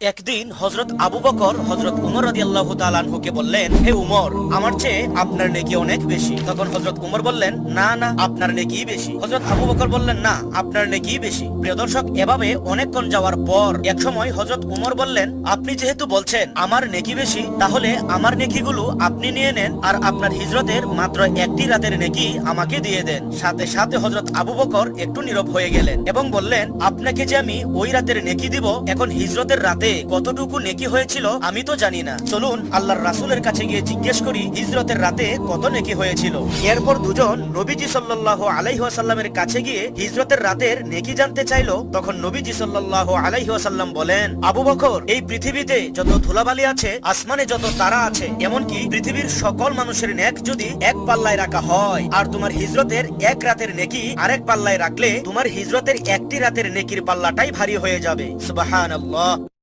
একদিন হযরত আবু বকর হযরত উমর রাদিয়াল্লাহু তাআলা আনহুকে বললেন, হে উমর, আমার চেয়ে আপনার নেকি অনেক বেশি। তখন হযরত উমর বললেন, না না, আপনার নেকিই বেশি। হযরত আবু বকর বললেন, না, আপনার নেকিই বেশি। প্রিয় দর্শক, এভাবে অনেকক্ষণ যাওয়ার পর একসময় হযরত উমর বললেন, আপনি যেহেতু বলছেন আমার নেকি বেশি, তাহলে আমার নেকিগুলো আপনি নিয়ে নেন আর আপনার হিজরতের মাত্র একটি রাতের নেকি আমাকে দিয়ে দেন। সাথে সাথে হযরত আবু বকর একটু নীরব হয়ে গেলেন এবং বললেন, আপনাকে যে আমি ওই রাতের নেকি দিব, এখন হিজরতের রাতে কতটুকু নেকি হয়েছিল আমি তো জানি না। চলুন আল্লাহর রাসূলের কাছে গিয়ে জিজ্ঞেস করি হিজরতের রাতে কত নেকি হয়েছিল। এরপর দুজন নবীজি সাল্লাল্লাহু আলাইহি ওয়াসাল্লামের কাছে গিয়ে হিজরতের রাতের নেকি জানতে চাইলো। তখন নবীজি সাল্লাল্লাহু আলাইহি ওয়াসাল্লাম বলেন, আবু বকর, এই পৃথিবীতে যত ধুলাবালি আছে, আসমানে যত তারা আছে, এমনকি পৃথিবীর সকল মানুষের নেক যদি এক পাল্লায় রাখা হয় আর তোমার হিজরতের এক রাতের নেকি আরেক পাল্লায় রাখলে তোমার হিজরতের একটি রাতের নেকির পাল্লাটাই ভারী হয়ে যাবে। সুবহানাল্লাহ।